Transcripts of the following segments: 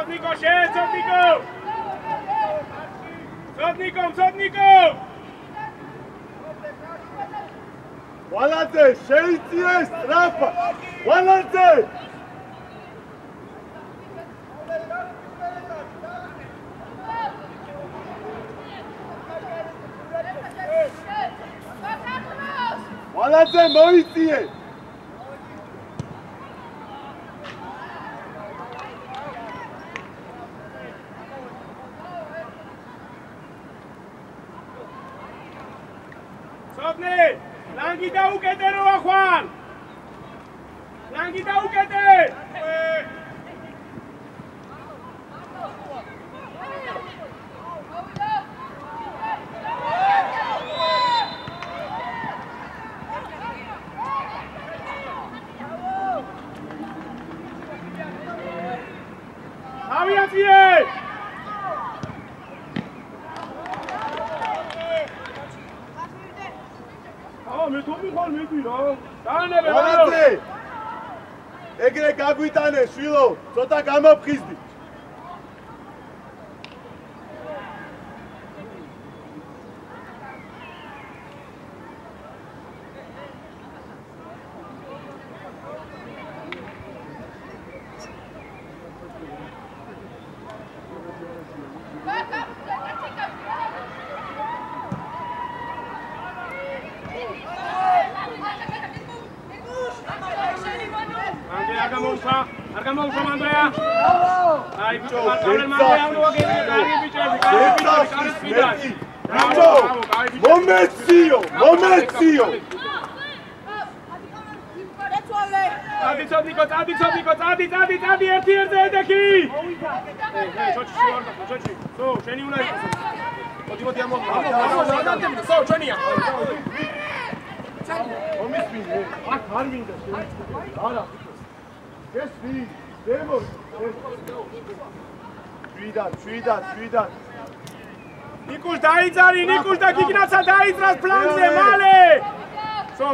Sotniko, Sotniko! Sotniko! Waladze, sheitsie strafa! Waladze! Waladze, moitsie! Sotni! Langi daukete roa Juan! Langi daukete! Aviație! მე თუმი ხარ მიდი რა. დაანებე რა. ეგრე გაგვიტანე შვილო, ცოტა გამოფხიზდი. Წადი ერთ-ერთზე ედექი. ჩოჩი, სო, შენი უნდა იყოს. მოდი ამო. სო, ჩვენია. მომისმინე. აქ არ მინდა. არა. ეს ვი, დემო. შვიდად. ნიკუშ დაიძარი, ნიკუშ და გიგნაცა დაიძრას ფლანგზე მალე. სო,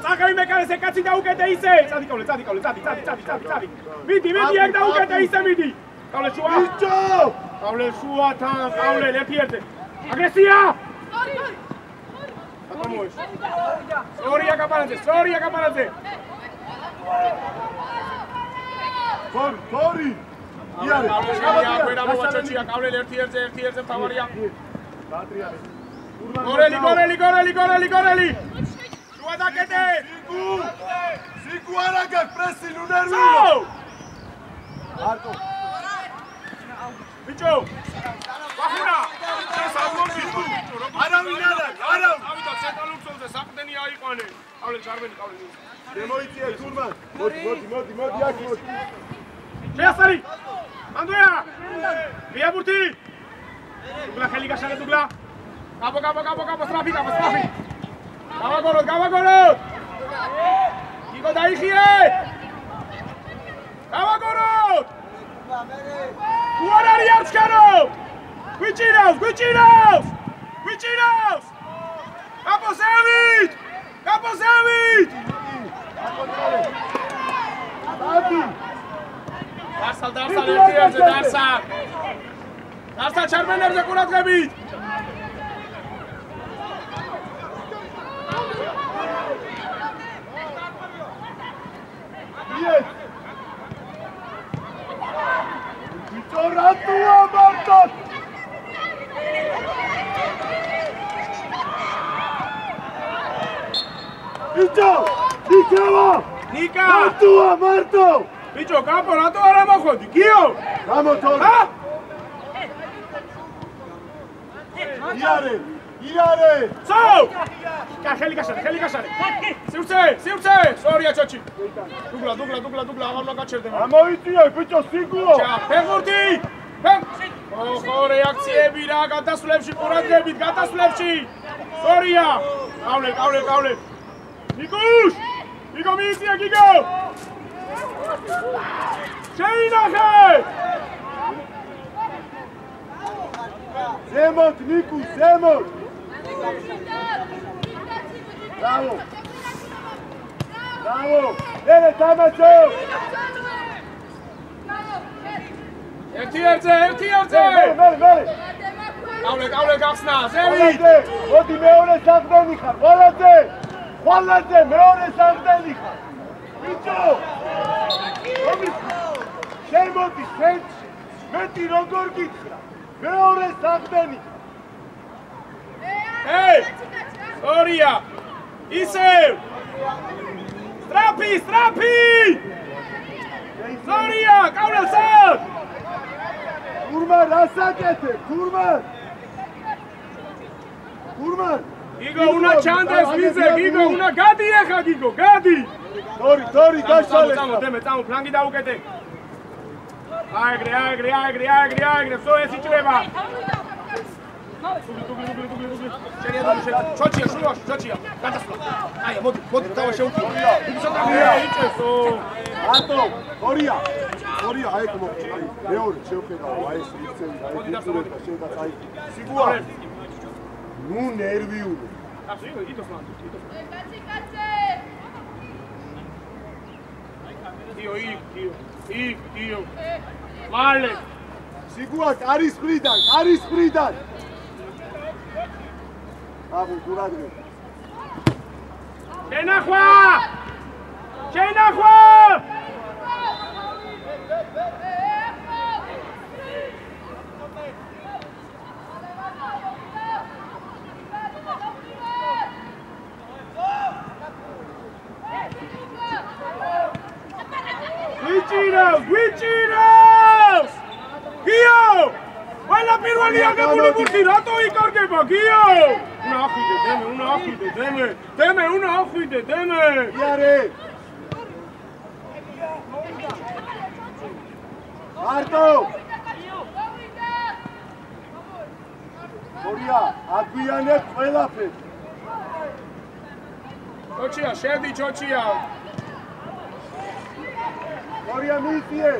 წახევი მეკარეს ეკაცი დაუკეთე ისე. წადი. მიდი, აქ დაუკეთე ისე მიდი. ყავლე შუა. ბიჭო! ყავლე შუათან, ყავლე ერთ-ერთზე. აგრესია! Sorry, Akaparadze. Sorry! იარე, აკვირა მოვაჩოჩია, ყავლე ერთ-ერთზე მთავარია. გორელი! შუა დაკეტე! სიკუ არა გაქვს პრესი ნუნერვიო. მარტო. ბიჭო! ვახურა! შესაბამი! არავინ არა! ავიდა ცენტრალურ ზოლზე საყდენი აიყვანე. ყავლე ჩარბენი. შემოიწია თურმან. მოდი აქ. შეასარი! ანდრეა! ვიაბურთი! დუგლა ხელი გაშალე დუგლა. კაპო, სტრაფი. გავაგოროთ! იგო დაიხიე! გავაგოროთ! უარ არის არჩქარო! გვიჭირავს! კაპოსევით! დარსალ ერთ-ერთზე დარსალ ჩარბენებზე ყურადღებით! ბიჭო რატოა მარტო? ბიჭო, ნიკა! მარტო! ბიჭო, კაპო, რატო არ ამოხვედი? გიო! გამოთოლ! იარე! სო! ხელი გაშალე! სივრცე! სორია ჩოჩი! დუგლა, აღარ უნდა გაჩერდე. ამოიწია, ბიჭო, სიგუო! ფეხბურთი! ოხო, რეაქციები რა, გადასვლებში ყურადღებით, სორია! ყავლე! ნიკუშ! იგო მიიწია, გიგო! შეინახე! ზემოთ, ნიკუ, ზემოთ! Bravo! Bene, tamacho! ერთი ერთზე. Კავლე გახსნა, ზევით. მოდი მეორე საგდენი ხარ, ხვალაძე მეორე საგდენი ხარ. ბიჭო! შემოდი ცენტრში, მეტი როგორ გიცხრა, მეორე საგდენი. სორია, ისევ! სტრაფი! სორია, კავლესად! გურმან, რასაკეთებ, გურმან! გიგო, უნდა ჩანდეს ვიზე, გიგო, უნდა გადი ახლა, გიგო, გადი! ტორი, გაშალე! წამო, ფლანგი დაუკეთე! აიგრე, სო ეს იჭრება! ჩოჩია, გადასვლა. მოდი, დავა შეუქმნია. ატო, ტორია, აი მეორე შევხედავ, აი ეს იქცევი, აი ფიგურები შევდაც, აი სიგუა. ნუ ნერვიული. Io. Male. სიგუა კარის მხრიდან. აბუ გურადრე. შენახვა! გვიჭირავს! გიო! ყველა პირველი აგებული ბურთი რატო იკარგება, გიო? უნდა ახვიდე, დემე! იარე! მარტო! ტორია, აგვიანებ ყველაფერს. ჩოჩია, შედი ჩოჩია. ტორია მიწიე.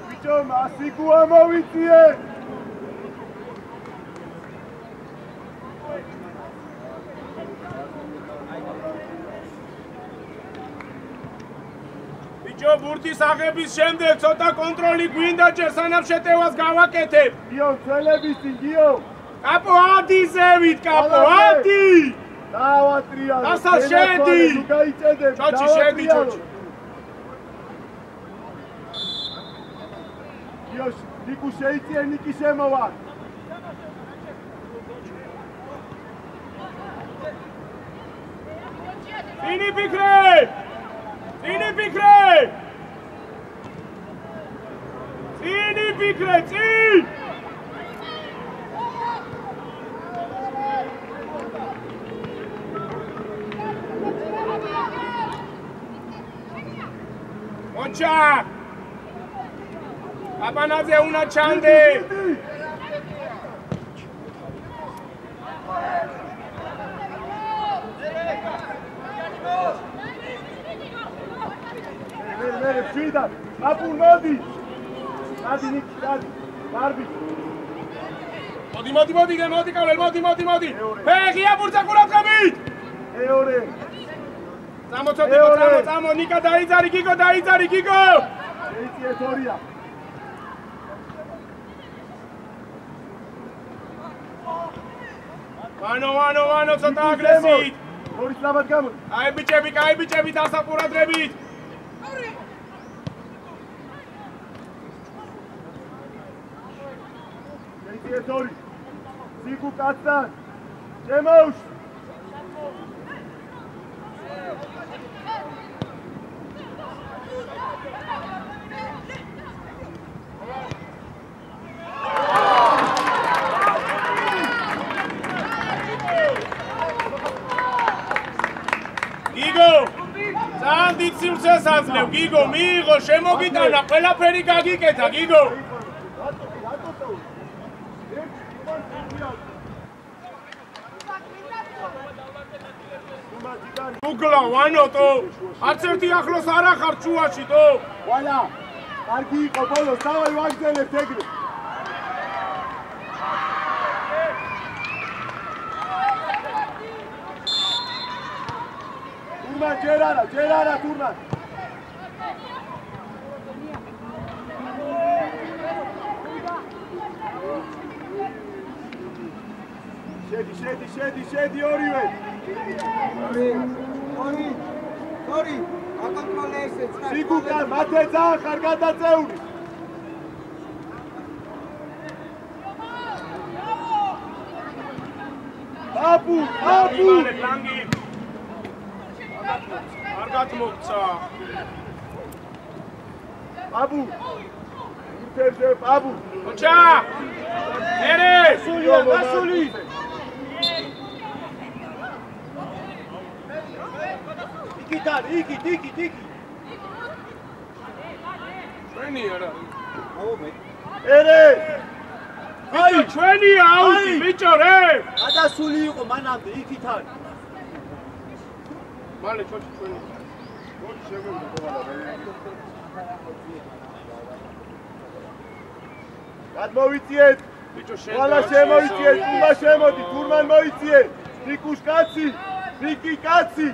ბიჭო, მასიგუა მოვიწიე. ბიჭო, ბურთის აღების შემდეგ ცოტა კონტროლი გვინდა ჯერ სანამ შეტევას გავაკეთებ. გიო, წელებისი, გიო. კაპო ადიზევით, ადი! დავატრია. ასა შედი. გაიწედებ. ჩოჩი შედი. გიო, ნიკუ შეიწიე, ნიკი შემოვა. წინი ფიქრე! მოჩა! აბანაძე უნდა ჩანდე! მერე ფიდა, აბუ მოდი. ადი ნიკი, გარბი. მოდი, კავლე, მოდი. ფეხია ბურთაკურათებით. მეორე. წამო, ნიკა დაიძარი, გიგო. შეიწიე თორია. ვანო, ცოტა აგრესიით. თორის ლაბად გამოდი. აი ბიჭები დასაყურადრებით. შეიწიე თორი. სიგუ კაცთან. შემოუშ. ძალიან დიდ სივრცეს აძლევ, გიგო, მიიღო, შემოგიტანა, ყველაფერი გაგიკეთა, გიგო. უგლა, ვანოტო, არც ერთი ახლოს არ ახარ ჩუაში, თო. ვალა, კარგი იყო ბოლოს, დავაი ვაგზელებთ ეგრე. ჯერ არა, თურმან. შედი ორივე. ორი, აკონტროლე ესე. სიგუკა მათე ძალიან ხარ გადაწეული. აბუ. ლანგი. არ გათმოქცა. აბუ. ინტერჟებ აბუ. ოჩა. ერე, გასული. იქი. ჩვენი არა. ერე. აი, ჩვენია აუტი, ბიჭო რე. გადასული იყო მანამდე იქით არის. მალე ჩვენი. მოდი შეგეძლო ყოველა რე. გადმოვიწიეთ. ბიჭო ყველა შემოიწიეთ, თურმა შემოდი, თურმან მოიწიეთ. ნიკუშ კაცი, ნიკი კაცი.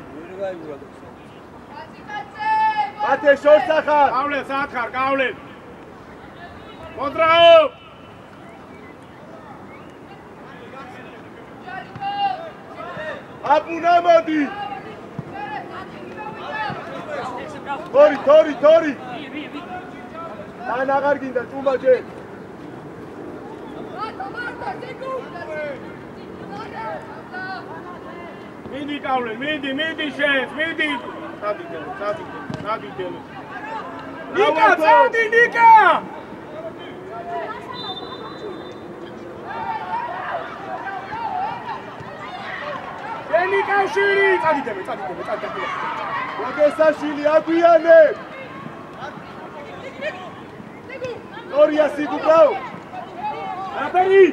ათე შორს ახარ. გავლენ საათხარ, გავლენ. მოდრაო. აპუნა მოდი. თორი. თან აღარ გინდა ჭუმაჭე. მიდი გავლენ, მიდი შენს, მიდი. წადიდე. ნიკა, წადი ნიკა. შენი კავშირი, წადიდე. მოგესაშვილი აგვიანე. ორია სიგუკაო. აფერი.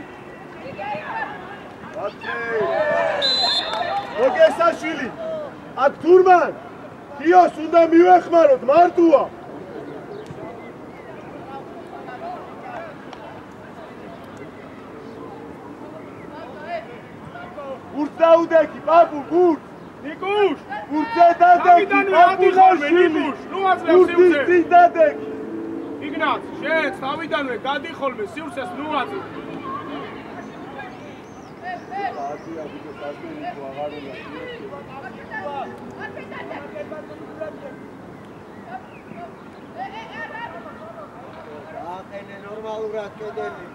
მოგესაშვილი. აქ თურმან. კიოს უნდა მივეხმაროთ, მარტოა. გურც დაუდექი, პაპუ, გურც. ნიკუშ. გურცე დადექი, პაპულაშვილი. ნუ აძლევ სივრცეს. გურცი დადექი. იგნაც, შენ თავიდანვე გადი ხოლმე სივრცეს ნუ აძლევ. აყენე ნორმალურად კედელი.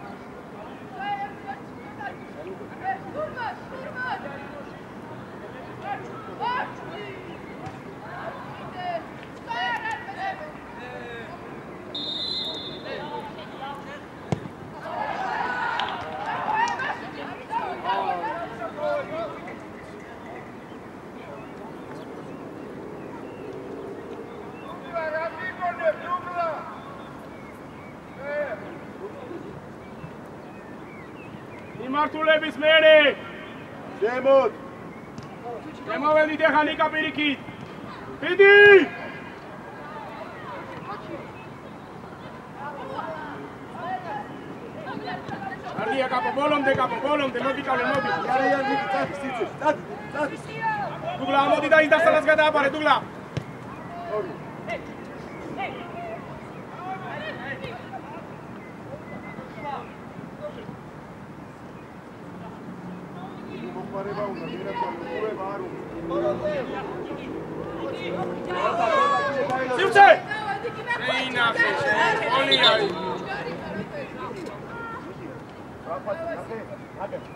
იმართულების მერე. შემოდ. შემოვედით ახლა ნიკა პირიქით. მიდი. არია კაპო, ბოლომდე, მოგიკავლე, მოდი. იარიან ნიკი, წადი, სიცოცხლე, წადი. დუგლა, მოდი და ის დასალას გადააბარე, დუგლა. მოყარება უნდა, მერაბა არ უნდა. სივრცე! შეინახე, ოლია.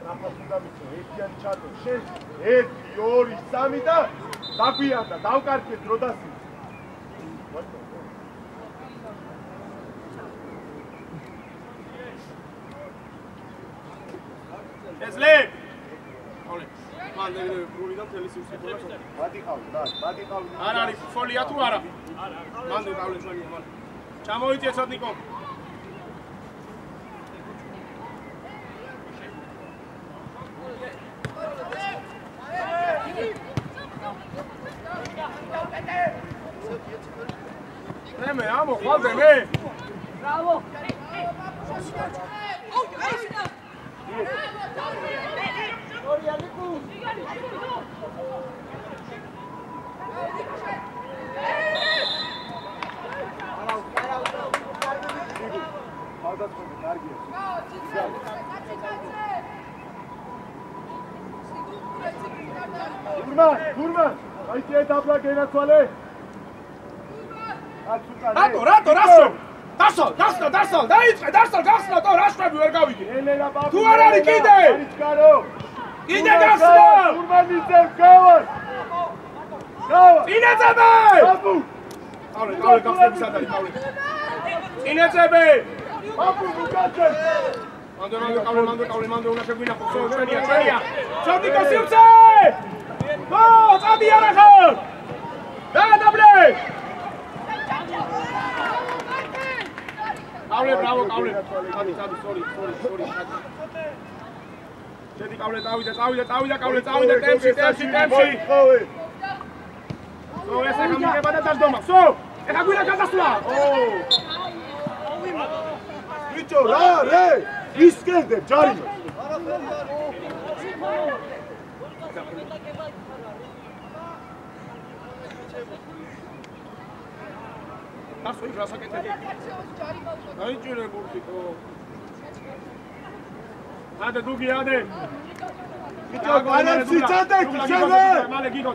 რაფას უნდა მიცო, ერთიანი ჩატო, შენ 1, 2, 3 და დაგვიანდა, დავკარგეთ დრო დასი. ეძლე! ოლე. მან გული და თელი სივრცე ხოლმე. ბადიყავი. არ არის ფოლია თუ არა? არა. მან დავლე ჩვენია, მან. ჩამოიწიეთ სოდნიკო. მე ამო ხვალდე მე. Bravo. გურმან, აი დაბლა გენაცვალე. რატო, დასო, დაიწყე, გახსნა, თო რა შვები ვერ გავიგე. თუ არ არის კიდე? კიდე გახსნა. გურმანი ძებ გავა. წინეწები! ყავლე, გახსნები სად არის, ყავლე. წინეწები! აბუ, უკაცე. მანდ უნდა შეგვინახო, ჩვენია. ჩოდიკო სივრცე! ო, წადი არა ხარ! დაბლე! ყავლე, ბრავო, ყავლე. წადი, სორი. შედი ყავლე, წავიდა, ყავლე, წავიდა, ტემპში. სო, ესე გამიგება და დაждომა. სო, ეხა გვინა გადასვლა. ბიჭო, რა, რე? ისკენდებ ჯარიმას. ასო იქ რასაკეთებ? დაიჭირე გურთიკო. ადე დუგი. ბიჭო, არა ციცადე, ქიშენე. მალე გიგო,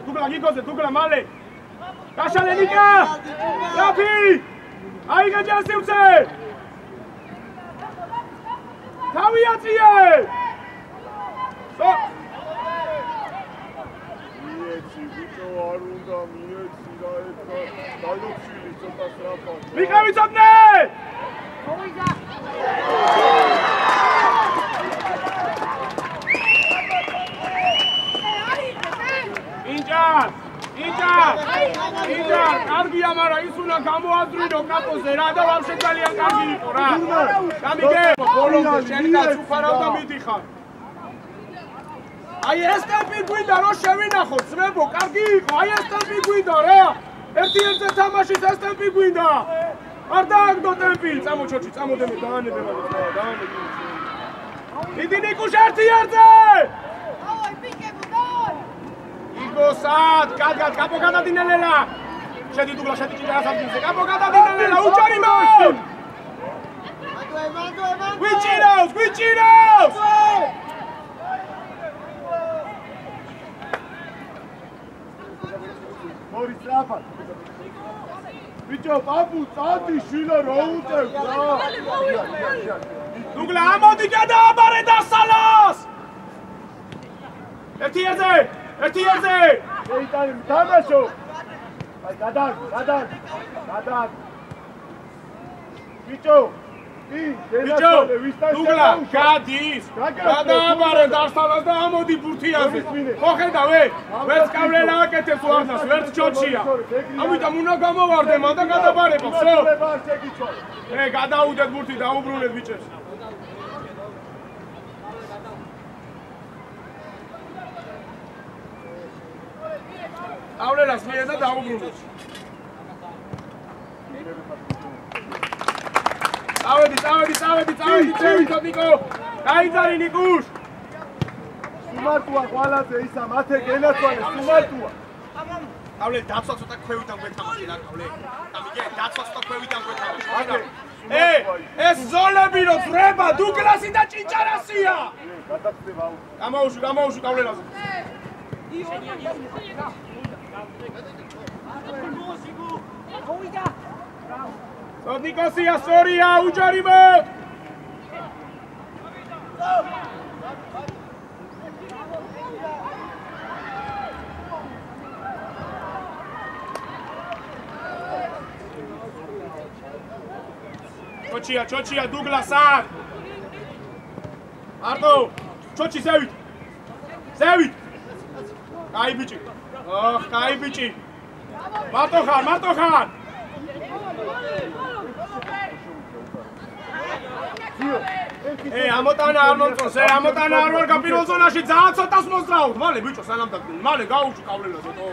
დუგლა მალე. გაშალე ნიკა. რაფი! აიგა ჯასივცე. თავი აწიე! მიეცი, ბიჭო, არ უნდა მიეცი რა ეხა. დაიოჩილი ცოტა სრაფა. მიყავიცოდნე! ინჯარ, კარგია, მაგრამ ის უნდა გამოაძვრინო კაპოზე რა და ვაფშე ძალიან კარგი იყო რა. გამიგე, ბოლომდე შენი გაწუფარავ და მიდიხარ. აი ეს ტემპი გვინდა რომ შევინახოთ, ძმებო, კარგი იყო, აი ეს ტემპი გვინდა რა. ერთ-ერთზე თამაშის ეს ტემპი გვინდა. არ დააგდო ტემპი, წამოჩოჩი, წამოდემე, დაანებება. დიდი ნიკუშ ერთ-ერთზე! Sad, capo gadadinela. Shedi dubla, shedi cidera sadinse. Capo gadadinela, ucciarimo! Guicinos! Moritz Rafa. Bicho, babu, tsadi shila route, bra. Dugla, amodi gadabare da salas! Ertierze! Eitani, თამაშო. აი, გადაგ. ბიჭო, დუგლა, გადის. გადააბარე დასალას და ამოდი ბურთიაზე. ხო ხედავე? ვერც კავლელა აკეთებს ვარდას, ვერც ჩოჩია. ამიტომ უნდა გამოვარდე მან და გადაბარებო, ხო? გადაუდეთ ბურთი, დაუბრუნეთ ბიჭებს. Aulelას მიერ და დაუბრუნოთ. წავედი, ნიკო. გაიძარი ნიკუშ. სუმარტუა ყვალაძე ისა მათე გენაცვალე სუმარტუა. აულე დაცვა ცოტა ქვევიდან გვეთამაში რა ყავლე. გამიგე, დაცვა ცოტა ქვევიდან გვეთამაში. ეს ზოლები რო ძრება დუგლასი და ჭიჭარასია. გადაგდება. გამაუში ყავლელაზე. Nikosia, Soria, ujarimo! Chochia, Douglas, Ardo, Chochi, Zevit! Kai bici! Martohan! ამოტანა არ მომწონს, ამოტანა არ ვარ გაპირულ ზონაში, ძალიან ცოტას მოსძრაოთ. მალე ბიჭო, სანამ დაგდები. მალე გაუშვი ყავლელაზე, თო.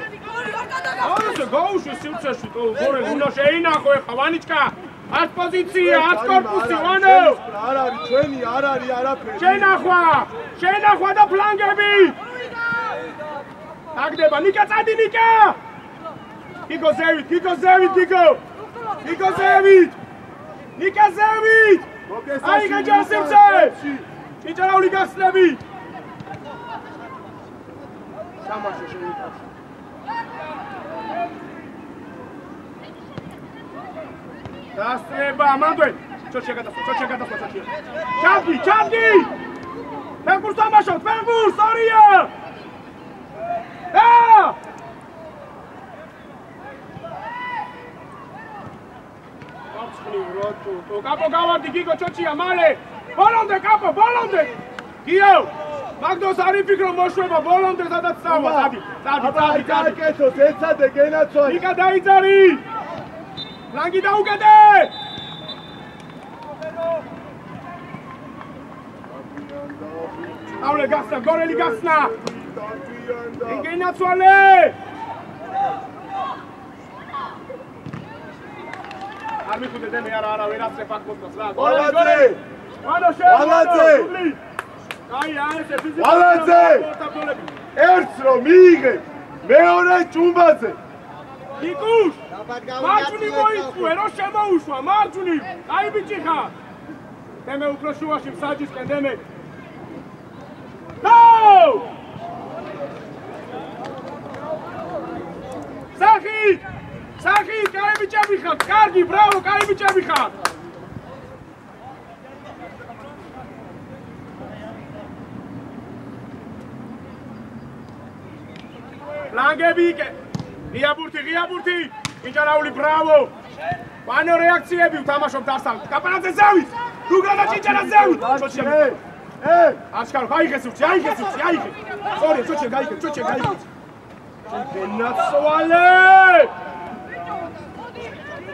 არა, გაუშვი სივრცეში, თო. გორელი უნდა შეინახო ეხა, ვანიჩკა. არც პოზიცია, არც კორპუსი, ვანო. არ არის ჩვენი, არ არის არაფერი. შენახვა და ფლანგები. დაგდება, ნიკა წადი, ნიკა. Kiko Zevit! Nika Zevit! Aiga Jasivce! Ičarauli gasnebi! თამაში შეიკავს. დასწრება ამანდვე. ჩოჩი გადასვა. ჩანგი! ფეხბურთს თამაშობთ, ფეხბურთს, ორია! კაპო გავარდი გიგო ჩოჩია მალე ბოლომდე კაპო ბოლომდე გიო მაგდოს არ იფიქრო მოშვება ბოლომდე სადაც წავა დადი კეთოს ეცადე გენაცვალი ნიკა დაიძარი ლანგი დაუკეთე აულე გასნა გორელი გასნა გენაცვალე არ მიხუდე დემე არა ვერასწრე ფაქბურთს რა ვალაძე აი ესე ფიზიკა ვალაძე ერთს რომ მიიღე მეორე ჭუმბაძე იკუშ მარჯვნივ მოიწვე რომ შემოუშვა მარჯვნივ აი ბიჭი ხარ დემე უფრო შუაში მსაჯისკენ დემე გო სახი კაი ბიჭები ხართ კარგი ბრავო კაი ბიჭები ხართ ლანგები ღიაბურთი ჭიჭარაული ბრავო ვანო რეაქციები ვთამაშობთ არსად კაპანაძე ზევით დუგლა და ჭიჭარა ზევით აშკარო გაიხეს უჩი ორი ჩოჩე გაიხეს გენაცვალე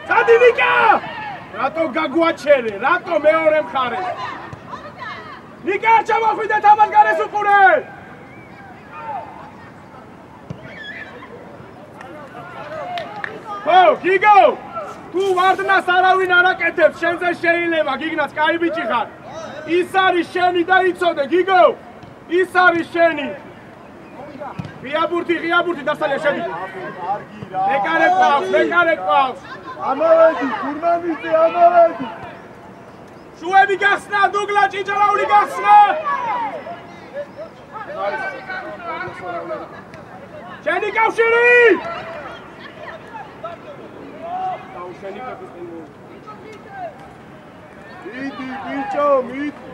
სადინიკა რატო გაგუაჩერე რატო მეორე მხარე ნიკა არ ჩამოხვიდე თამაშგარეს უყურე ხო გიგო თუ ვარდნას არავინ არ აკეთებს შენზე შეიძლება გიგნაც კაი ბიჭი ხარ ის არის შენი და იცოდე გიგო ის არის შენი ღიაბურთი დასალია შევიდე მეკარე ყავს ამავედი გურმანიძე ამავედი შუები გახსნა დუგლა ჭიჭარაული გახსნა შენი კავშირი მიდი ბიჭო მიდი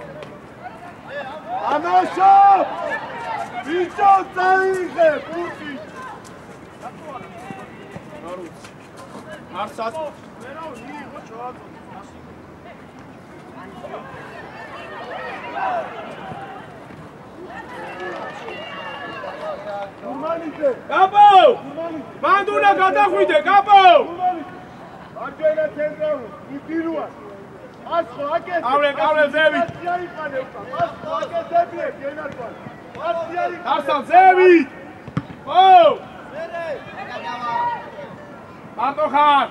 ამაშო ბიჭო წაიღე ფუტი არსად გურმანიძე კაპო მანდუნა გადახვიდე კაპო მარჯვენა ცენტრალურ იპირუა ასხო აკეთე კავლე ზევით აიყანე უკან ასხო აკეთებიე გენარკვალი არსად ზევით ო მარტო ხარ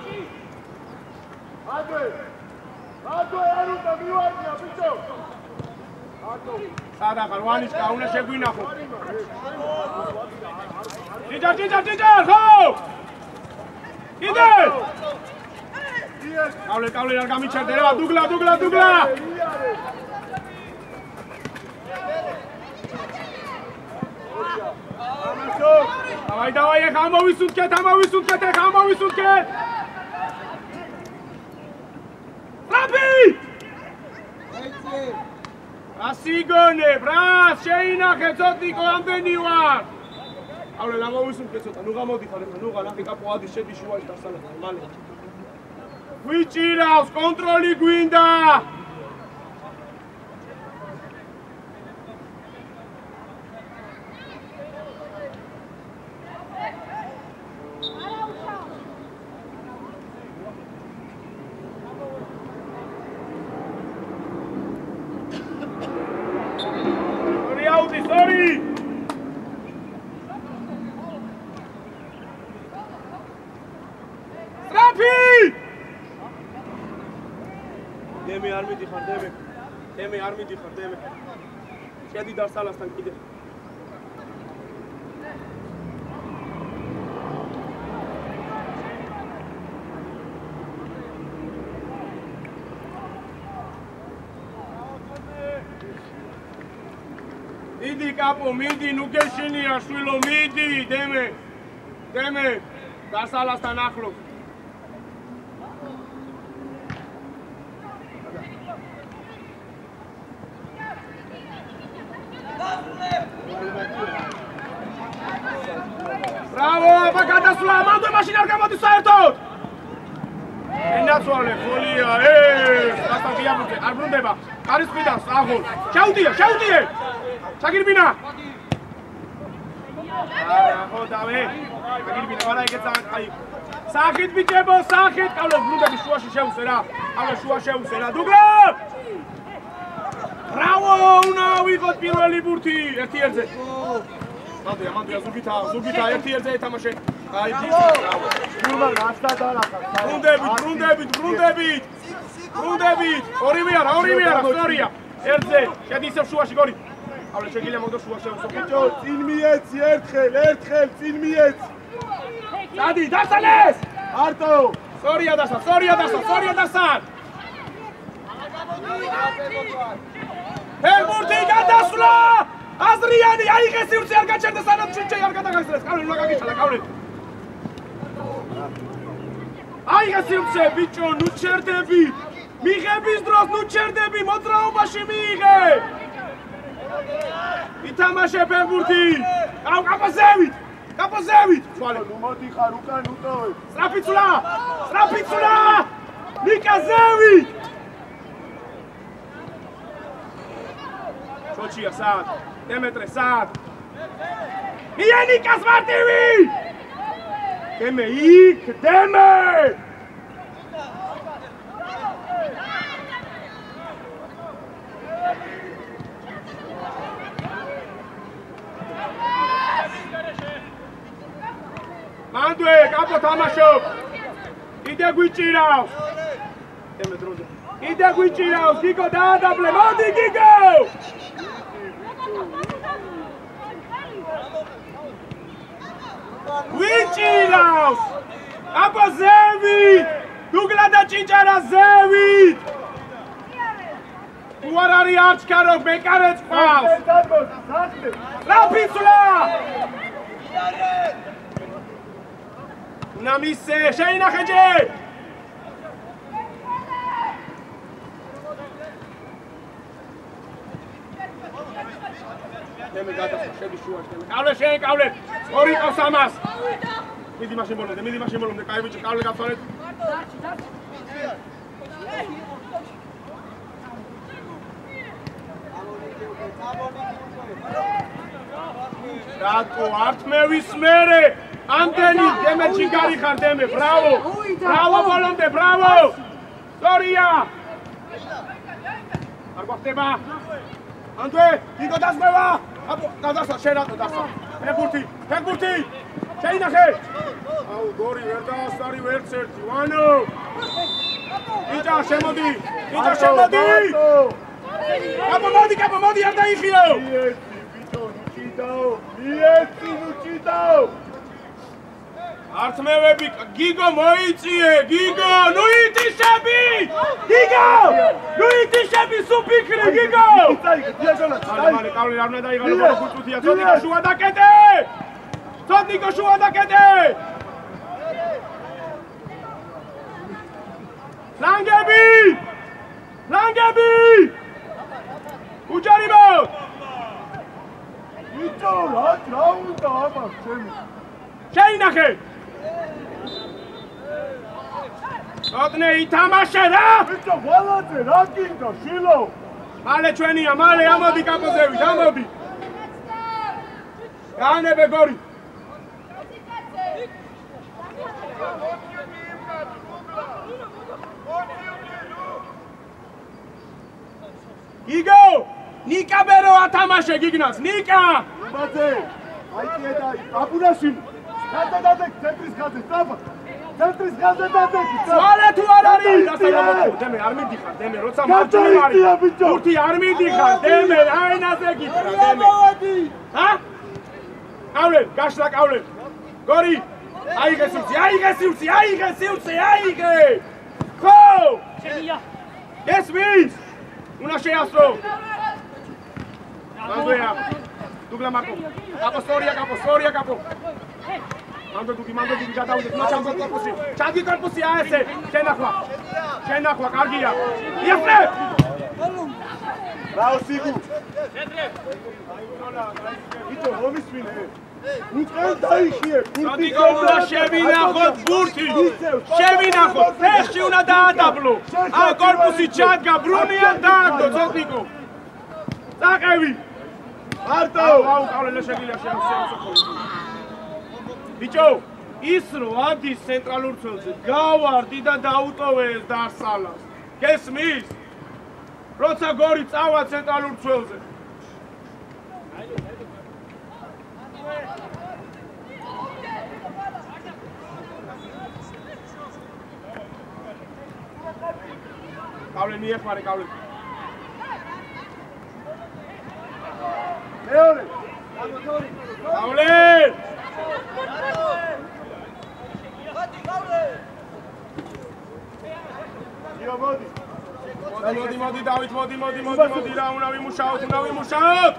ადვე არ უნდა მივარდია ბიჭო ატო სადა ხარ ვანიშკა უნდა შეგვინახო ჭიჭარ ხო იდე კავლე არ გამიჩერდე რა დუგლა დავაი ეხა ამოვისუნთქეთ ტრაპი ასიგონე ბრას შეინახე ცოტნიკო ამდენი ვარ კავლე ამოვისუნთქეთ ცოტა ნუ გამოდიხარ ეხა ნუ განახი კაპოადის შედი შუაში დასალათა მალე ვიჭირავს კონტროლი გვინდა არ მიდიხარ დემე შედი დასალასთან კიდე მიდი კაპო, მიდი, ნუ გეშინია შვილო, მიდი, დემე, დასალასთან ახლოს. Bravo, აბა გადასვლა, მანდ მაშინ არ გამოდის საერთოდ. ენაცვალე, ხოლია, დასთან დიაბუჯე, არ ბრუნდება. არის ყიდან, აღულ. შეუდიე. ჩაგირბინა. ხო დავე. ჩაგირბინა, არა ეგეც აი. სახით ბიჭებო, სახით. ყავლე ბრუნდები შუაში შეუსე რა. ყავლე შუა შეუსე რა. დუგლა! Bravo, უნდა ვიღოთ პირველი ბურთი, 1-1-ზე. მანდია ზუგითა 1-1-ზე ეთამაშე. აი ბიჭო, ბრავო. გურმან ასდა დალახა. ბრუნდებით. ორივე არა, სწორია. 1-ზე, შედი ისევ შუაში გორი. ყავლე შეგიძლია მოგდო შუა შეუსო. ბიჭო, წინ მიეცი ერთხელ, წინ მიეცი. დადი, დასალეს! არტო! სწორია დასა. ფერბურთი გადასვლა! აზრიანი, აიღე სივრცე არ გაჩერდა სანამ ჩუჩე არ გადაგაგზავნეს. ყავლე უნდა გაგიჩალა, ყავლე. აიღე სივრცე, ბიჭო, ნუ ჩერდები. მიღების დროს ნუ ჩერდები, მოძრაობაში მიიღე. ითამაშე ფერბურთი. კაპოზევით. ცვალე, ნუ მოდიხარ უკან უტოვე. სწრაფი ცვლა! ნიკაზევით. ჩოჩია სად? დემეტრე სად? იანიკას მარტივი! დემე იქ, დემე! მანდვე, კაპო თამაშობ! კიდე გვიჭირავს! დემე დროზე. კიდე გვიჭირავს, გიგო დაადაბლე, მოდი გიგო! გვიჭირავს! აბა ზევით! დუგლა და ჭინჭარა ზევით! თუ არ არის არჩქარო, მეკარეც ყავს! რაფიცვლა! უნდა მისცე, შეინახე ჯე! დემე გადასვლა, შედი შუაში, ყავლე! ორი ყავს ამას! მიდი მაშინ ბოლომდე, კაი ბიჭო, ყავლე გაცვალეთ. რატო, ართმევის მერე! ამდენი დემეთში გარიხარ, დემე, ბრავო! ბრავო ბოლომდე, ბრავო! სწორია! არ გვახდება! ანდვე, გიგო დასმევა! გადასვა, შენ რატო დასვა? ფეხბურთი! შეინახე! აუ, გორი ვერ დაასწარი ვერც ერთი, ვანო! ბიჭა, შემოდი! კაპო, მოდი, არ დაიხიო! მიეცი, ნუ ჭიდაო! ართმევები, გიგო მოიწიე, გიგო, ნუ იტიშები! სუფიქრი, გიგო! მალე, ყავლე, არ უნდა დაიღალო, გუწუთია, ცოდნიკო შუა დაკეტე! ლანგები! უჯარიბო! ბიჭო, რა უნდა ამას ჩემი? შეინახე! ოდნე ითამაშე რა! ბიჭო, ვალაძე, რა გინდა, შილო? მალე ჩვენია, ამოდი კაპოზევით, ამოდი! გაანებე გორი! გიგო! ნიკა ბერო ათამაშე გიგნას, ნიკა! ბაძე, აიწიე და აბუნაში! გადადადեք ცენტრის ხაზზე, სწრაფად! ცენტრის ხაზზე დადեք! სვალე თუ არ არის! დემე, არ მიდიხარ, დემე, როცა მარჯვნივ არის! ბურთი არ მიდიხარ, დემე, აენაზე გითხრა, დემე! ჰა? ყავლე, გაშლა ყავლე! გორი! აიღე სივრცე! ხო! ეს ვის? უნდა შეასწრო! მანდვეა! Dugla Marco. Capo storia, capo. Mando Dugi, გადავიდეთ მათ ამ კორპუსში. ჩადი კორპუსი აესე. შენ ახლა, კარგია. იასრე! რაო სიგუ. იტო რომისმინე. უწყენ დაიხიე. სოდიკო უნდა შევინახოთ ბურთი. შევინახოთ. ფეხში უნდა დაადაბლო. ამ კორპუსი ჩადგა ბრუნიან დააგდო სოდიკო. წაყევი. მარტო. აუ, კავლენა შეგიძლია შემოსახო. ბიჭო, ის რო ადის ცენტრალურ წელზე, გავარდი და დაუტოვე ეს დასალას. გესმის? როცა გორი წავა ცენტრალურ წელზე. კავლენ მიეხმარე, კავლენ. მეორე. კავლენ! მოდი, დავით, მოდი, რა უნდა ვიმუშაოთ.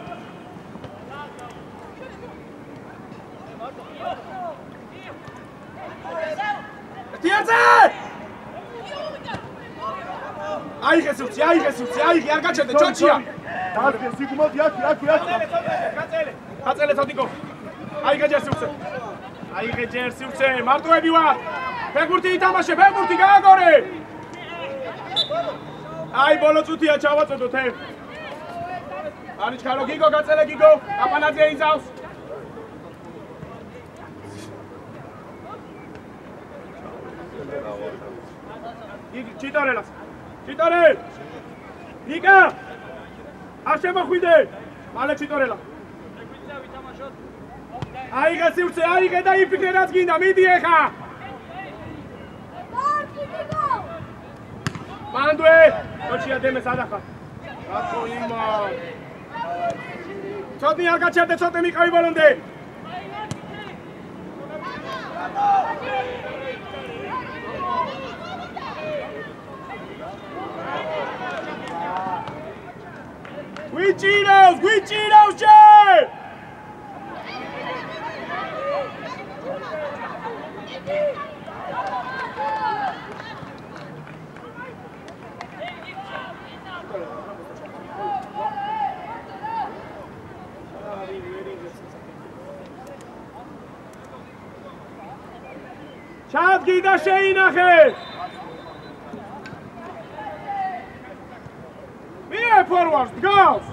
დიაძე! აიღე სუცი, არ გაჩერდე, ჩოჩია. დარგე სიგმოდი, აქ. გაწელე თოდიკო. აიღე ჯერ სუცე, მარტოები ვარ. ფეხბურთი ითამაშე, ფეხბურთი გააგორე. აი ბოლო წუთია ჩავაწოდოთ ე. არიჩქარო გიგო გაწელე გიგო, აპანაძე იზავს. გიგი ჩიტორელას. ჩიტორელ. გიგა. არ შემოხვიდე. მალე ჩიტორელა. აიღე სივრცე, აიღე და იფიქრე რაც გინდა, მიდი ეხა. მანდვე, ოჩია დემე სადახა. რატო იმა? ცოტნი არ გაჩერდე, ცოტნე მიყავი ბოლომდე. გვიჭირავს ჯე! ჩადგი და შეინახე! მie ფორვარდს დგავს!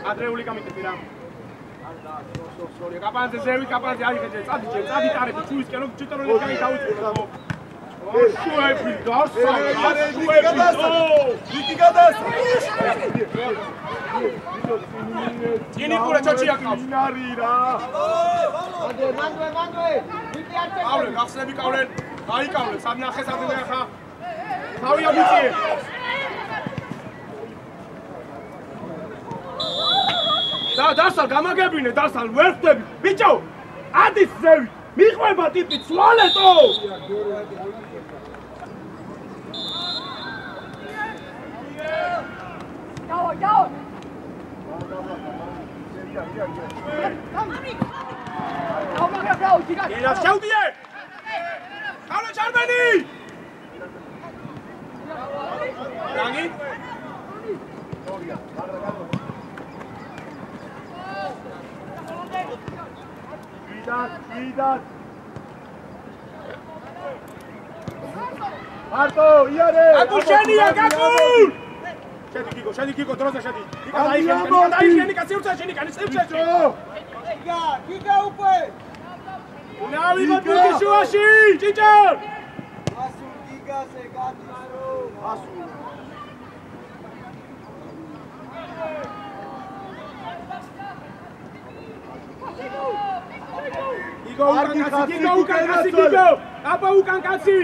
ადრეული გამიტები რა. კაპანზე ზევი, კაპანზე აიღე, წადი ტარები, ჩუისკენ, რომ ჩიტოროლი კაი დავიწყო. შუები, ვიკი გადასა. გინი ყურე ჩოჩია ყავს. ინარი რა. მანდვე. ვიკი არ წე. ყავლენ, გახსნები ყავლენ. აიკავლენ, სამნახეს ადრე ხა. თავია ბიჭი. დასალ გამაგებინე, დასალ ვერ ხვდები. ბიჭო, ადის ზევი. მიყვება ტიპი ცვალეთო. დაო. ირა შევდიე. კავლე ჩარბენი. რანგი? ვიდათ. მარტო, იარე. აკუშენია, გაკულ. შედი გიგო, დროზე შედი. დაიხენი, კაცი ურცა შენი, კანი წევჭე. გიგა უკვე. ნავი მოდი შუაში, ჭიჭო. ასულ გიგაზე გათისო. ასულ. გიგო უკან კაცი გიგო აბა უკან კაცი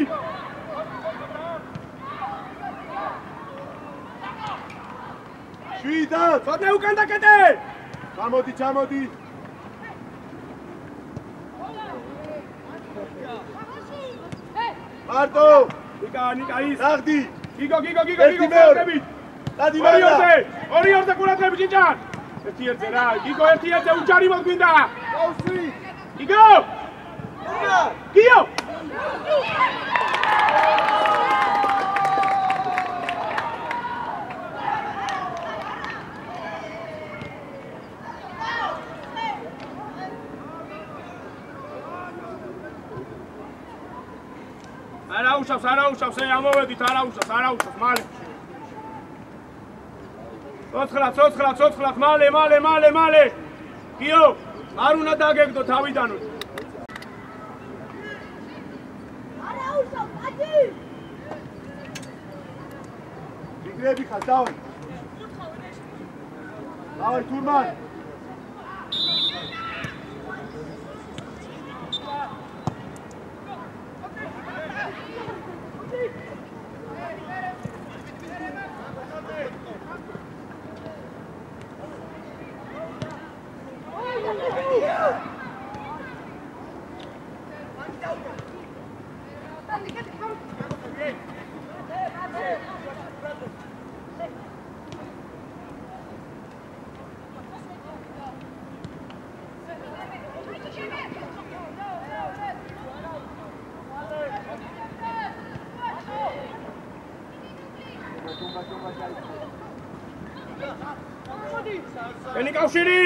შვიდად ცოტა უკან დაკეტე ჩამოდი მარტო ნიკა ის ნახდი გიგო ყურადღებით დადი მარა ორი ყურადღებით ჭიჭან ერთ-ერთზე რა გიგო ერთ-ერთზე უჯარი მოგვინდა გავსვი გიგო არა უშავს ამოვედით არა უშავს მალე ცოცხლად მალე გიო არ უნდა დაგეგდო თავიდანო არა უშავს აჯი ვიგრები ხარ დავი თურმან ენი კავშირი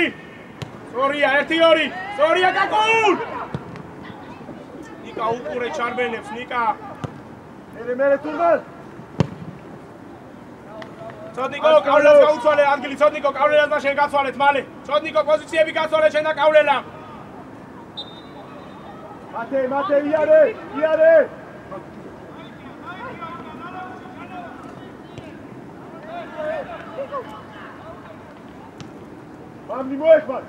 სორია 1-2 სორია გაკულ ნიკა უყურე ჩარბენებს ნიკა მერე თურმან ცოდნიკო კავლელას გაუცვალე ადგილი ცოდნიკო კავლელას და შენ გაცვალეთ მალე ცოდნიკო პოზიციები გაცვალე შენ და კავლელა მათე იარე მამნი მოეხმარ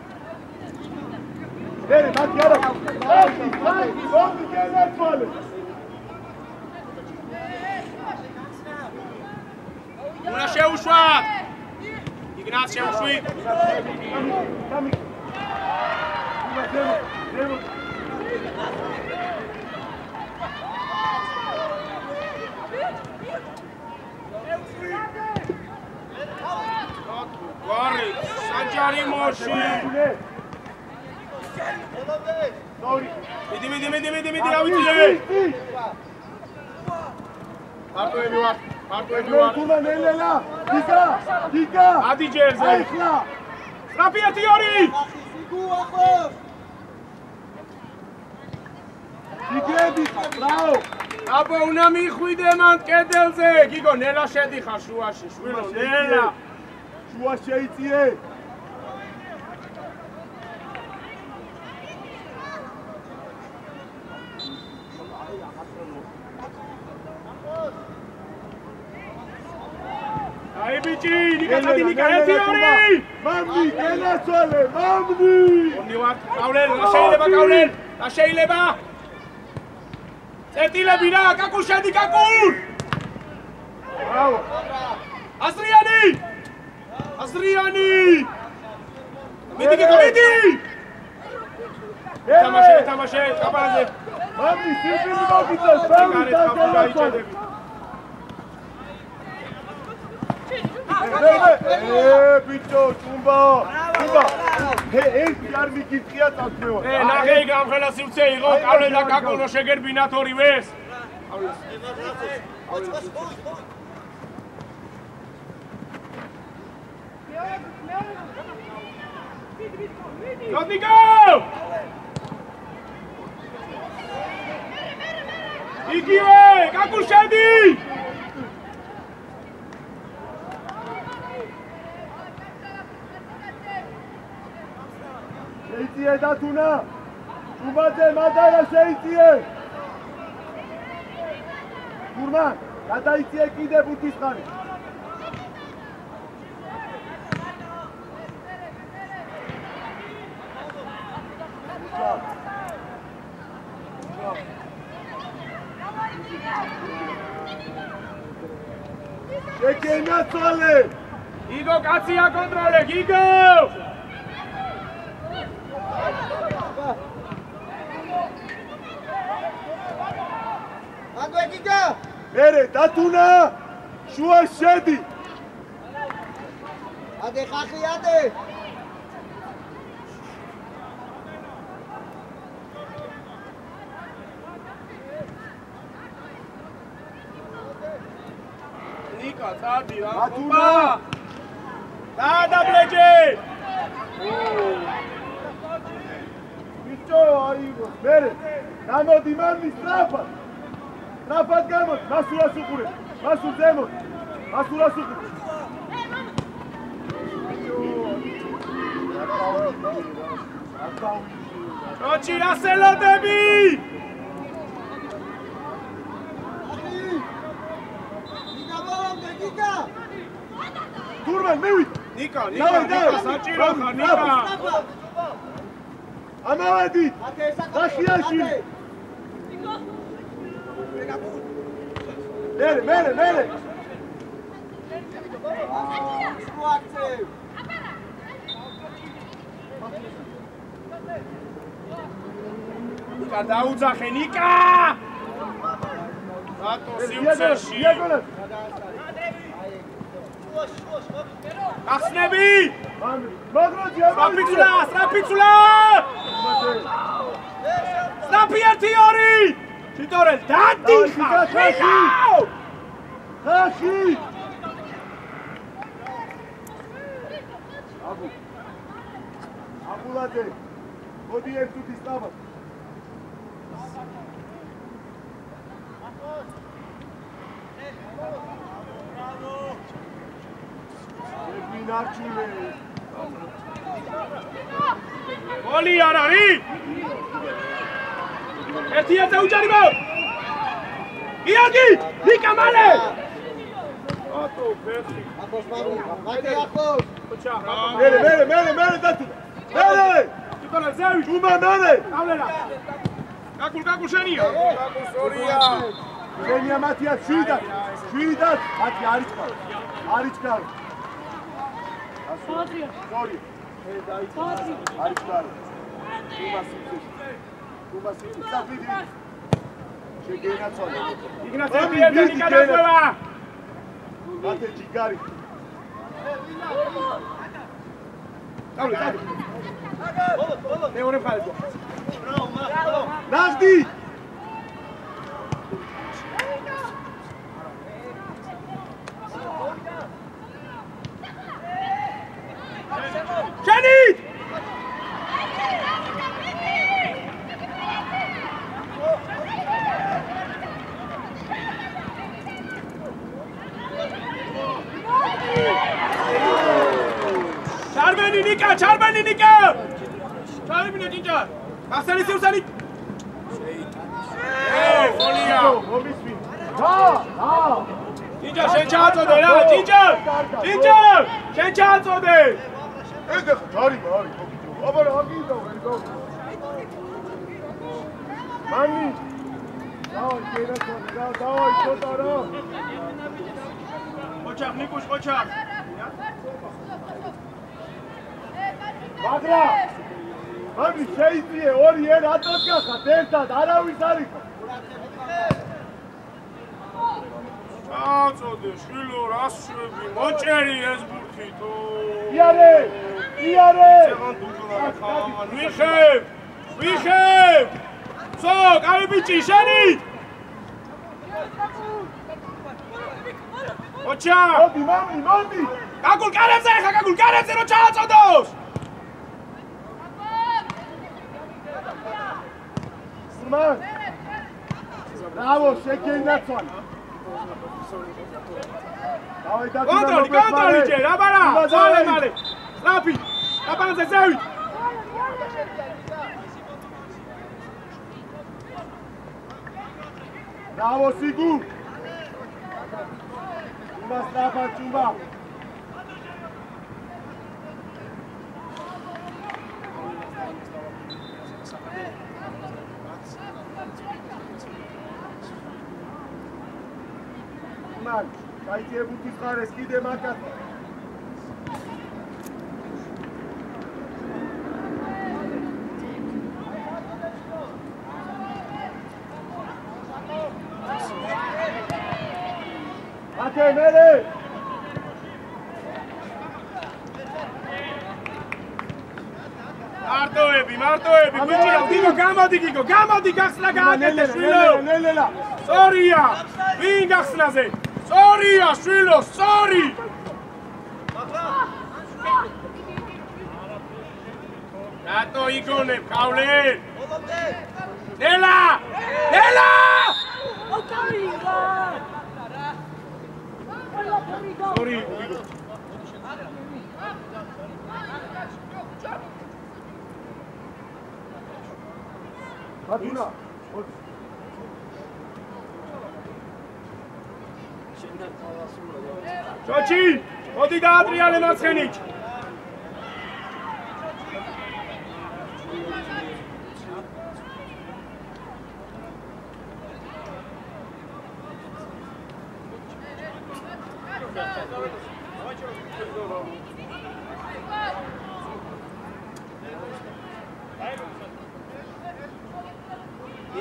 მერე მათი არა მამნი გენაცვალე უნდა შეუშვათ იგნაც შეუშვი გვარი საჯარი მოში მიდი ავიწიე მარტოები ვარ თურმან ელელა გიგა ადი ჯერზე ახლა სტრაფიათი ორი სიგუ ახო გიგები ბრავო აბა უნდა მიხვიდე მან კედელზე გიგო ნელა შედიხარ შუაში შვილო ნელა შუა შეიწიე აი ბიჭი ნიკა 1-2 მამნი გენაცვალე მამნი ონი ვარ კავლელ რა შეიძლება წერტილები რა კაკულ შედი კაკულ ბრავო აზრიანი მიდი თამაშე კაპარაზე მამნი სიკვდილი მოგიწევს მამნი დაგენაცვალე ბიჭო ჭუმბა ეს არ მიგიწია წასმევა ნახე გამხელა სივრცე იყო კავლე და კაკოლო შეგერბინათ ორივეს გოდნიკო იგივე კაკულ შედი შეიწიე დათუნა ჭუბაძე მადარა შეიწიე თურმან გადაიწიე კიდე ბუთისხანი შეკენა წვალე იგო კაცია კონტროლე გიგო აგვე გიგო მერე დათუნა შუა შედი ადე ხახი ადე ნიკა წადი რა დათუნა დაბლეჯი ბიჭო აიღო მერე გამოდი მამი სტრაფად სტრაფად გამოდი მასულას უყურე მასულ ზემოთ მასულას უყურე როჩი რასელოდები თურმენ მივით ნიკა საჭირო ხარ ნიკა ამავედი დაშიაში მერე ნიკა დაუძახე ნიკა რატო სიუცეში ახსნები სტრაფიცულა სტრაფი ერთი ორი ჩიტორე დადიხა ხახი აბულაძე მოდი ერთ თუთი სწავლა ნარჩულე გოლი არ არის ერთიაზე უჭარიბო იანგი ნიკა მალე ატო ფეხი აკოს მაგი აკოს ბოჭა მერე დათუ მერე ჩიტოლა ზევი უბა მერეავლერა კაკულ შენია კაკულ სორია შენია მათია შვიდად მათი არიჩკარ Sorry. Jenny! Charmeni Nika! Charmeni Ginger! Masani Susani! Hey, Folia! Ginger, Shenchazo de la! Ginger! Shenchazo de! Sorry. Aber agito, Mani. Давай, что-то. Очак, Никуш, очак. Магра. Мани, შეიძლება ორი ერა ატაკახათ ერთად, არავის არ იყო. წაწოდე, შვილო, რას შვები, მოჭერი ეს ბურთითო. იარე! ვიხებ! სო, კაი ბიჭი, შენი! ოჩა! მოდი! კაკულ კარებზე რო ჩააწოდოს! სმან! ბრავო, შეკენაცვალ! კონტროლი ჯერ, აბარა! მალე! ლაფი! აბანზე ზევით! ბრავო, სიგუ! იმას დაფაჭუმა! მან გაიწებუთის ხარეს კიდე მაგათ აკე მერე მარტოები ბიჭო გამოდი გიგო გამოდი გახსნა გააკეთე შვილო ნელელა სორია ვინ გახსნაზე სორია შვილო სორი რატო იგონებ კავლე ნელა სორი გიგო ბატუნა ჩოჩი მოდი დაატრიალე მარცხენით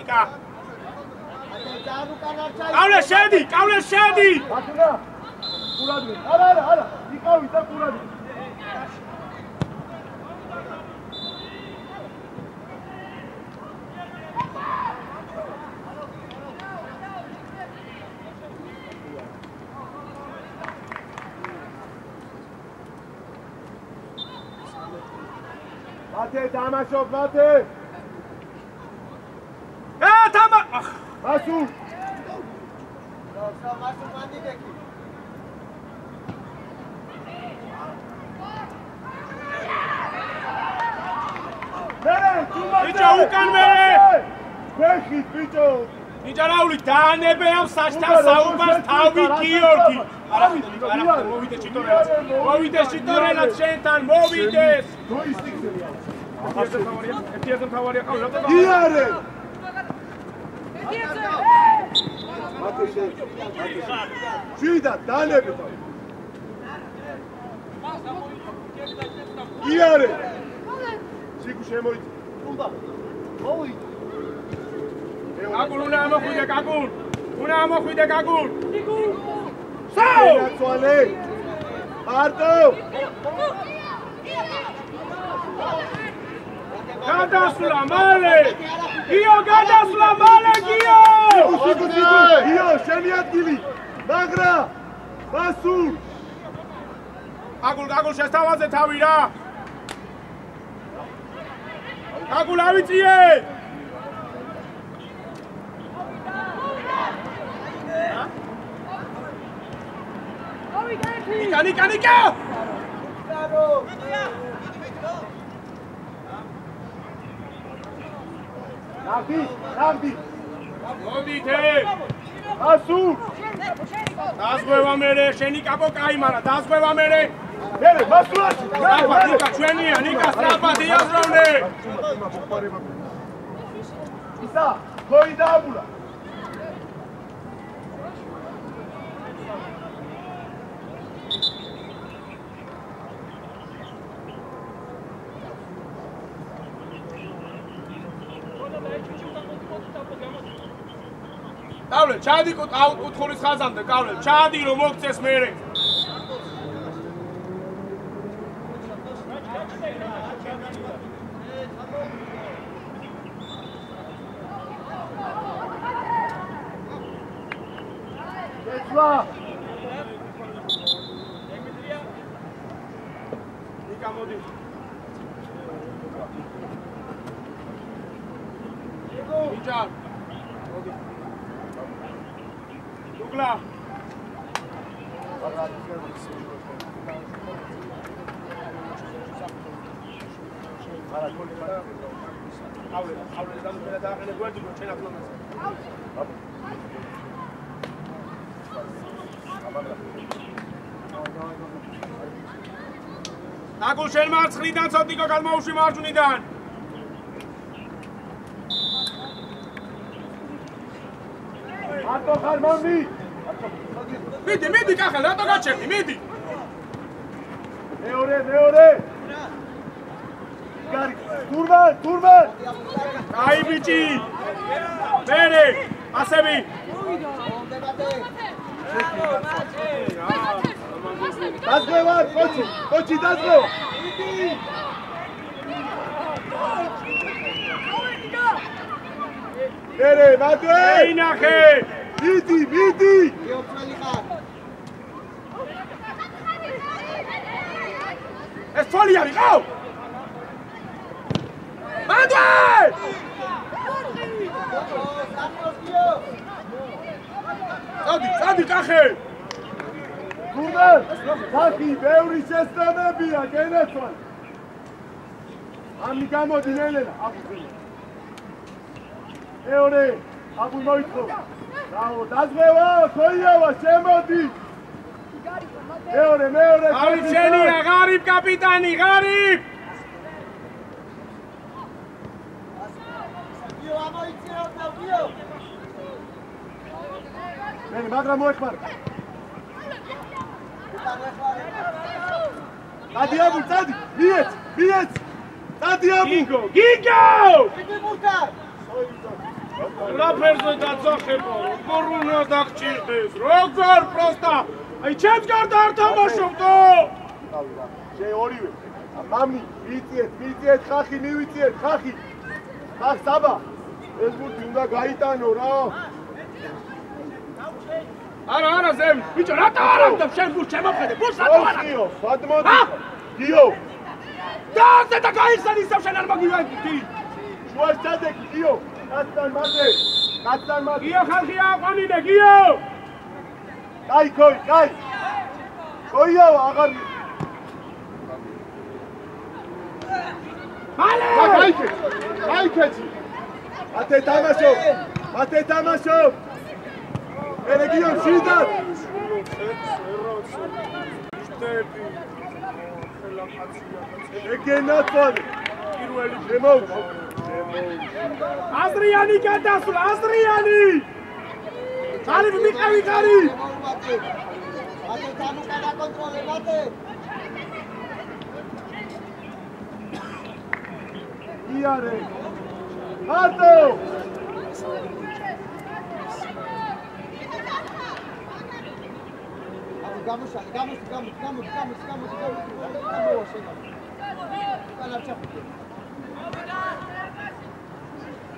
იკა კავლე შედი ბატუნა ყურადღე არა იყავი და ყურადღე მათე დამაშობ მათე მასუ მასუ მანდიდეკი ბიჭო უკან მერე ვეხით ბიჭო ნიჭარაული დაანებე ამ საშტარ საუბარს თავი გიორგი არა მოვიდეს ჩიტორელად შენთან მოვიდეს ეთიაზე თავარია ყავლა იარე შვიდა დანები იარე სიკუ შემოიწ უნდა მოვიდე კაკულ უნდა ამოხვიდე კაკულ საუ ნაცვალე არტო გადასვლა მალე გიო გადასვლა მალე გიო გიო შენი ადგილი მაგრა მასუ კაკულ შესთავაზე თავი რა კაკულ ავიწიე ნიკა ნავდი მოდით ასუ დაზღვევა მერე შენი კაპო კაი მარა დაზღვევა მერე მერე მასულაში ნიკა ჩვენია ნიკა სწრაფად იაზროვნე ისა ხოი დააბულა კავლე ჩადი კუთხურის ხაზამდე კავლე ჩადი რომ მოგწეს მერე ეცვა ნიკა მოდი ნიჭა მოდი დუგლა ავle დამწერა დააყენე გვერდი რომ ჩენა ფლონას კაკულ შენ მარცხნიდან ცოტიკო გადმოუშვი მარჯვნიდან მარტო ხარ მამი მიდი კახა რატო გაჩერდი მიდი მეორე გარი თურმან აი ბიჭი მერე ასები დაზღვევა კოჩი დაზღვევა მერე მადე ინახე მიდი ეს თვალი არის ყავ მადე წადი კახე თურმან ხალხი ბევრი სისტემებია გენაცვალ ამი გამოდი ნელელა მეორე აბუ მოიწო რაო დაზღვევა ხოიავა შემოდი მეორე არის შენია ღარიბ კაპიტანი ღარიბ მენი მაგრამ მოეხმარა დადი აბუ დადი მიეც დადი აბუ გიგო მურტა რაფერზე დაწახება როგორ უნდა დაგჭირდეს როგორ პროსტა აი ჩემს გარდა არ თამაშობდო შე ორივე მამი მიწიეთ ხახი მივიწიეთ ხახი ხახ საბა ეს გუთი უნდა გაიტანო რა არა ზემ ბიჭო რატო არ აღდებ შენ გულს შემოხედე გულს რატო არ გიო ფადმოდი გიო დაზე და გაიხსენ ისევ შენ არ მაგივანდი შუას ჩადეკი გიო კაცთან მადე გიო ხალხი აყვანინე გიო კაი კოიავა აღარ მალე გაიქეცი მათე თამაშო რეგიონ შიდად ეგენაცვალე პირველი შემოვიდა აზრიანი გადასვლა აზრიანი ძალით მიყევი გარი მათე თამაშა დაკონტროლე მათე იარე მარტო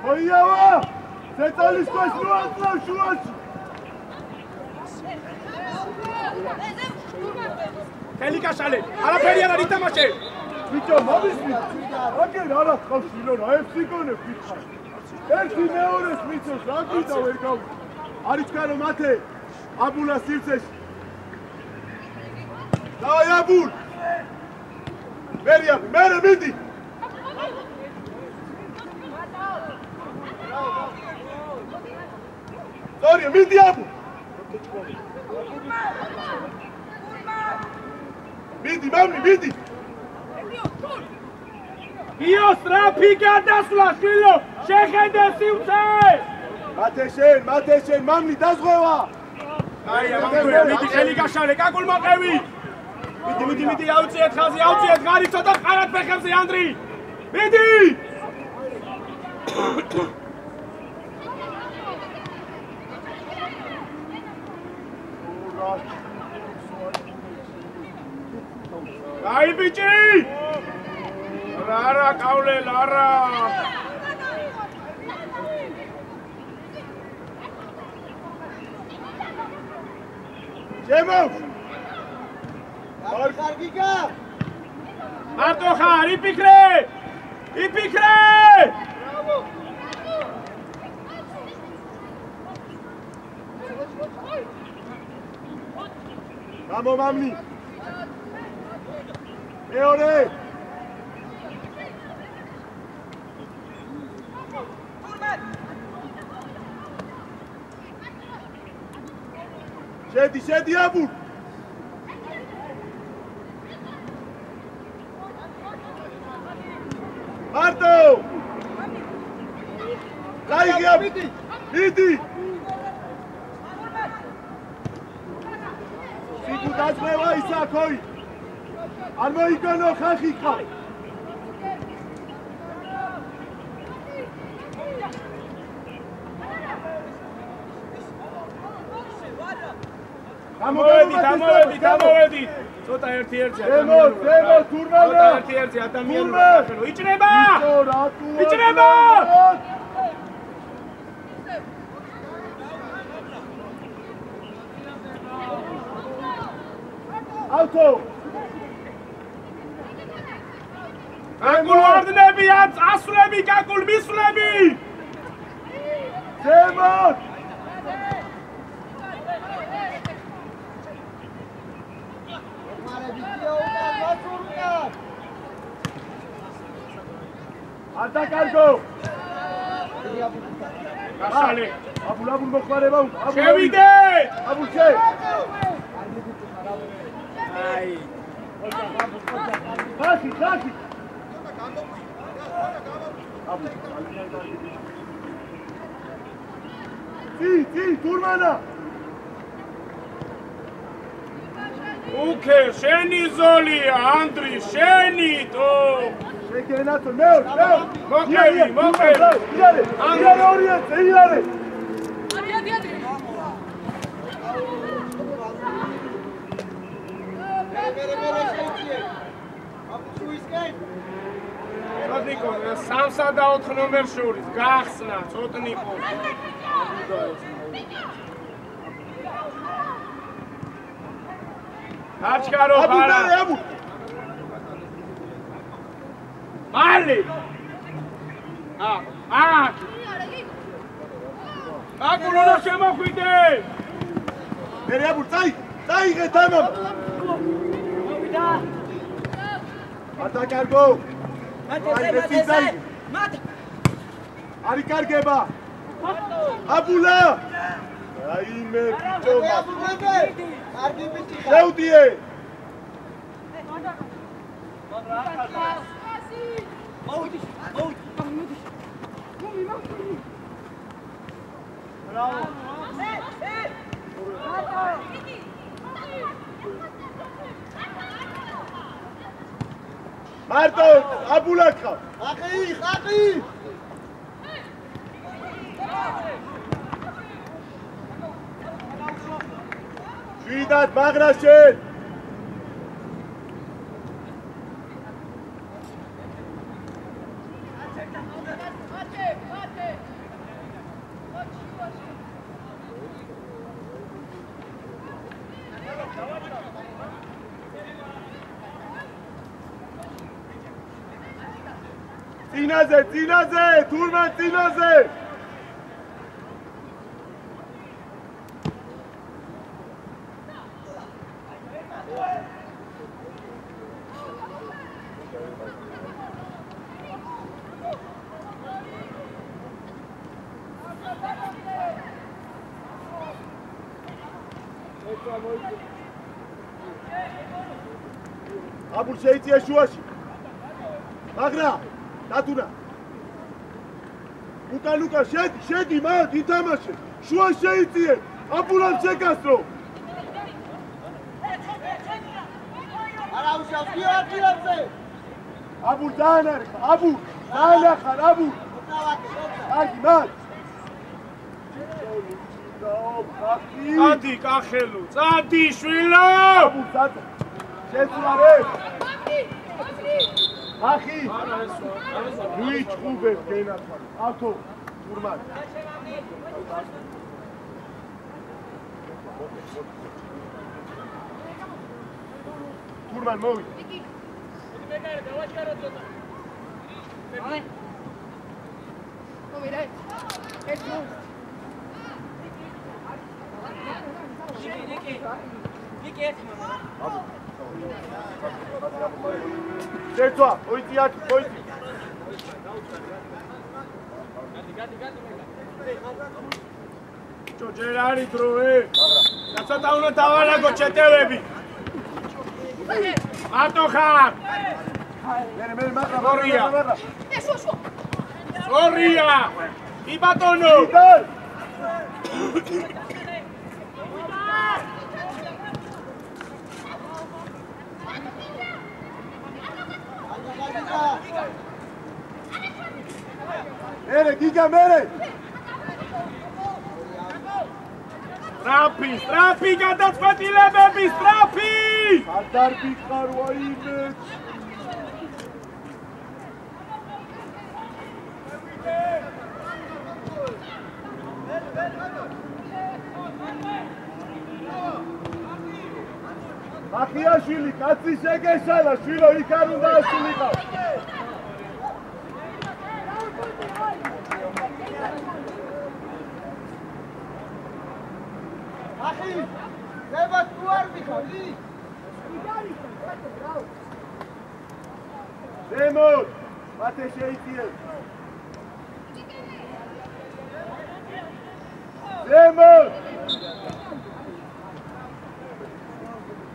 ხოიავა ზეწოლის ქვეშ მოაწევ შუაში ხელი კაშალე არაფერი არ არის თამაშე ბიჭო მომისმით აგერ არა ხავში რა ეფსიკონე ფიქარ ერთი მეორეს მიწოს რა გიდა ვერ გავ არის კარო მათე აბულა სირცეში დავაი აბულ მერე მიდი სორიო მიდი აბულ მიდი გიო სტრაფი გადასვლა შვილო შეხედე სივრცე მათე შენ მამნი დაზღვევა აი ამგვარია მიდი ხელი გაშალე კაკულ მოყევი მიდი აუწიეთ ხაზი აუწიეთ ღარი ცოტა ყარად ფეხებზე ანდრი მიდი აი ბიჭი რა კავლელ არა შემოვ ხარგიგა მარტო ხარ იფიქრე გამო მამნი მეორე შედი აბუ მარტო გაიგე მიდი თურმანა ქოი არ მოიგონო ხახი ხა დამოვედით ცოტა ერთი ზემო თურმანა ერთი ადამიანური იჭრება ავტო კაკულ ვარდნები ასვლები კაკულ მისვლები ზემო ატაკარგო გასალე აბულ მოხმარება შევიდე აბულჩე აი ხახი ი თურმანა უქე შენი ზოლია ანდრი შენი თო შეგენათო მეორე მოკლე ანდრე ორიენტე იარე ცოტნიკო 3 და 4 ნომერს შორის გახსნა ცოტნიკო აჩკარო ბარა მალე აკულონა შემოხვიდე მერე აბულ წაიღე თანამ ატაკარგო არი კარგება აბულა რაიმე ბიჭო კარგი ბიჭი შევდიე მარტო აბულა ხა ხახი შვიდად მაგრა შენ წინაზე თურმან წინაზე აბულ შეიწია შუაში მაგრა დათუნა ლუკა შედი მაგ ითამაშე შუა შეიწიე აბულამ შეკასრო არა უშავს გიორგიებზე აბულ ძალიან ახარ აბულ კარგი მაგ წადი კახელო წადი შვილო აბულ წადი შეცვლარე ხახი ვიჭუბებ გენათარ ავთო თურმან მოვიდა შეცვა ოიცი აქ ოიცი ჯერ არის დროე ცოტა უნდა დავალაგო ჩეტევები მარტო ხარ მე მაგრა სორია კი ბატონო მერე გიგა მერე სტრაფი გადაწყვეტილებები სტრაფი ადარბი ხარვა იმეც ახიაშვილი კაცი შეგეშალა შვილო იქ არ უნდა ასულიყავ ახი ზევა თუ არ მიხარ ზემოთ მათე შეიწიეს ზემოთ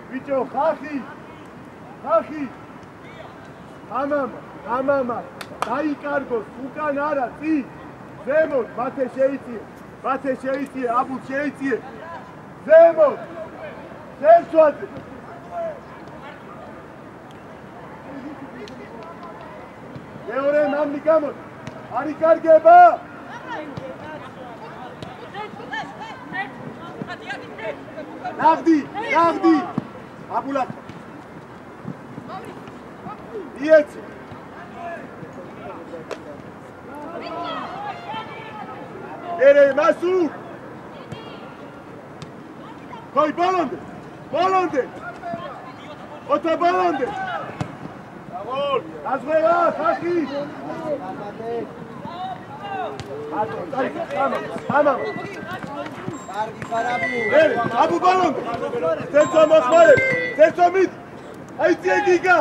ბიჭო ხახი ამამა დაიკარგოს უკან არა წი ზემოთ მათე შეიწიე აბუ შეიწიე ზემოთ ზემცვაძე მეორე მამნი გამოდი არ იკარგება ნაღდი აბულაკ იეცი ერე მასუ ხოი ბოლონდე ოთა ბოლონდე აგოლ აზღერა ხახი ამა კარგი ხარაბუ აბუ ბოლონდე თეთრ მოხმარე თეთრ მით აიწიე გიგა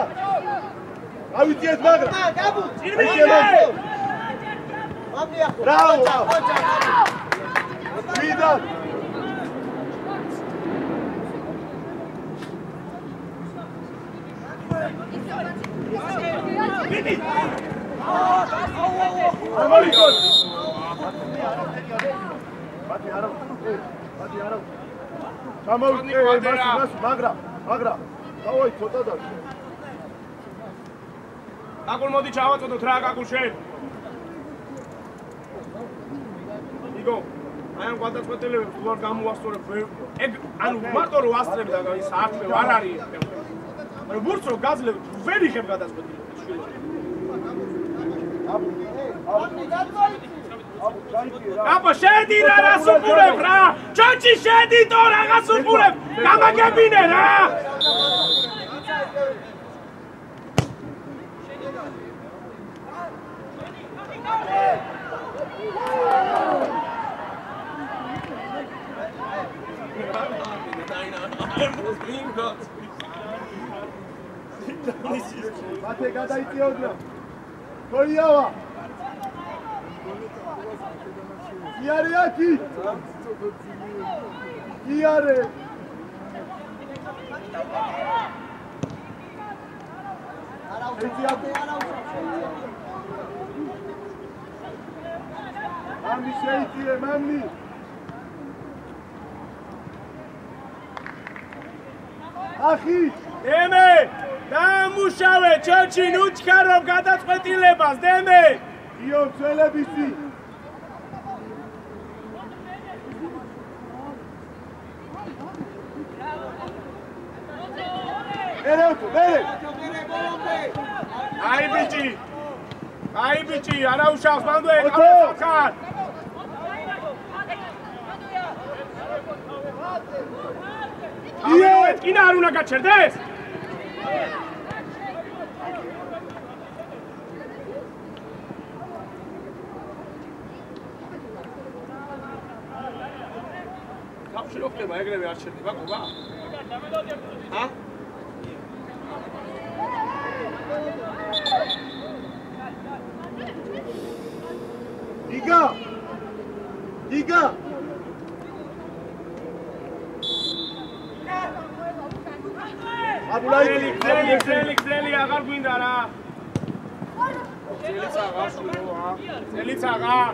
ავიწიეთ მაგრა გაბუ მამია ბრავო ვიდა ამალიკოს ბატი არა გამოვიდე მას მაგრა დავაი ცოტა და აკულ მოდი ჩავაწოდოთ რა აკულ შენ იგო აი ამ გადაწყვეტილებებს თუ არ გამოვასწორებ ეგ ანუ მარტო რო ასწრებ და ის საქმე არ არის მაგრამ ვურც რო გაძლევ ვერ იხებ გადაწყვეტილებებს შვილო აბა შედი რა რასუპურებ რა ჩოჩი შედი თო რაღაც უპურებ გამაგებინე რა მათე გადაიწიოდრა თოიავა იარე აქი იარე მამი შეიწიე მამი ახი დემე დამუშავე ჩოჩი ნუჩქარობ გადაწყვეტილებას დემე იო წელებისი აი ბიჭი არა უშავს მანდ ეკავხარ იე კინა არ უნდა გაჩერდეს თავში რო ხდება ეგრევე არ ჩერდება გობა ჰა იგა აბულაი ელი აღარ გვინდა რა ელიც აღარ შულო ელიც აღარ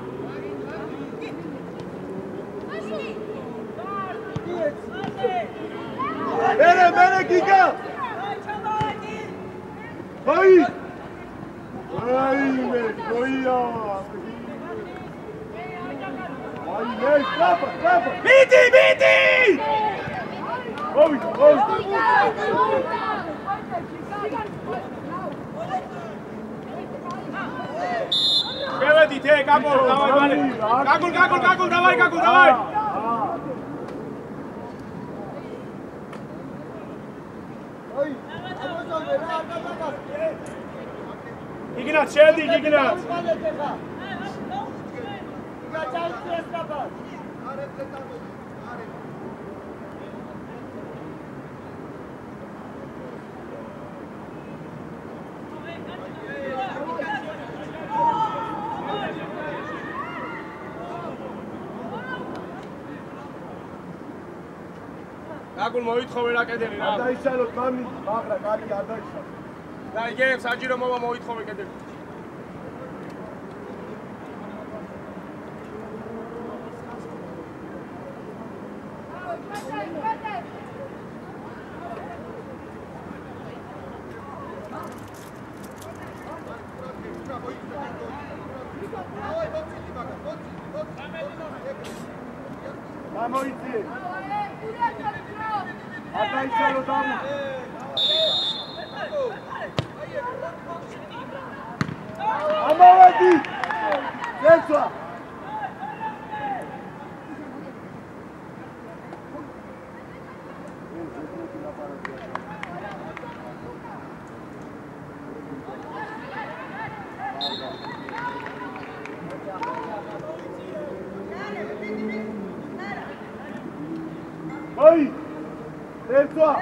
მერე გიგა Vai! Vai, Goia! Vai, capa! Miti! Oi! Приведи, те, Гагул, давай, вали! Гагул, давай! Ой, ამოწოდე რა არ გადაგას. Игнат, შედი, Игнат! გაჩაიძეს კაბა. Გაგულ მოითხოვე რა კედელი რა. არ დაიშალოთ მამი, მაგრამ კარი არ დაიშალოთ. და იგებს საჯირო მოვა მოითხოვე კედელი. გამოიწიე. არ დაიშალოთ ამი. ამოვედი. ზეცვა. Oi! Zertua!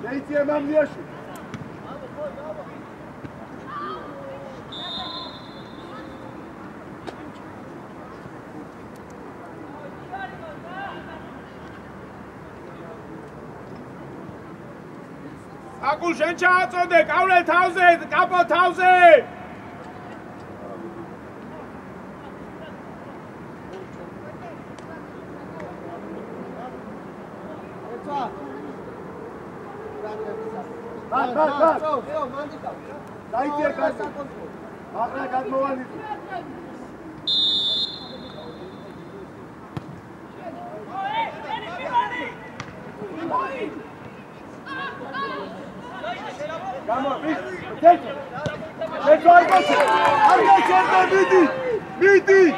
Șeiție mamniașu! Acum შენ ჩააწოდე, კავლე თავზე, კაპო თავზე! Dai-te acasă! Acum că mă vani. Gamo, vidi! Teco, argoce! Vidi!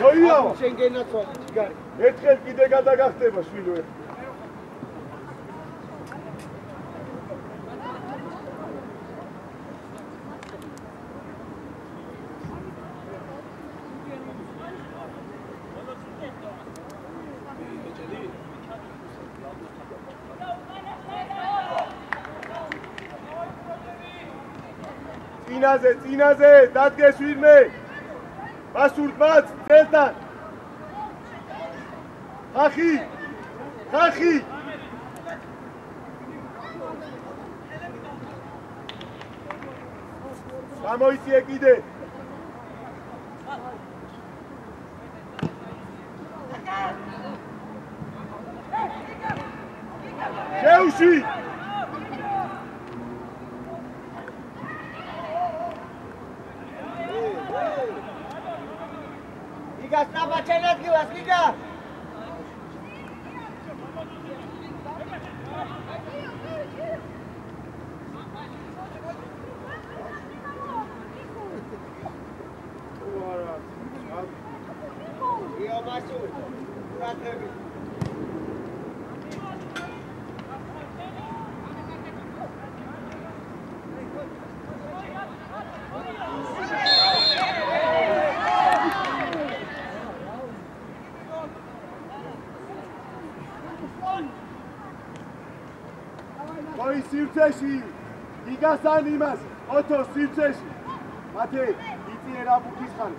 Goia! შენ გენაცვალე ჯიგარი. ერთხელ კიდე გადაგახტება შვილო ერთ. წინაზე, დადგეს ვინმე. Basurdmați, Zeltan! Hachi! Გამოიწიე კიდე! შეუში! Strapacena tkiva, Giga! Io masu, ratrebi. Oi, sirceși! Gigasan imas! Oto, sirceși! Mate, iti era bukishan.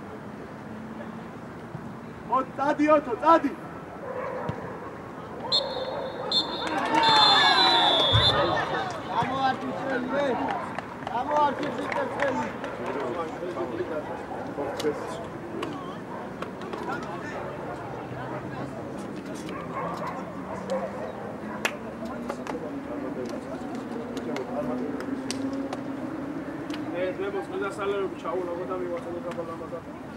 Ot, tadi, Oto, tadi! Amo artișele! ამოარჩევს წერტელი. ეს მეგობრებს გადასალევები ჩაულაღო და მივაწოდოთ აბა ლამაზად.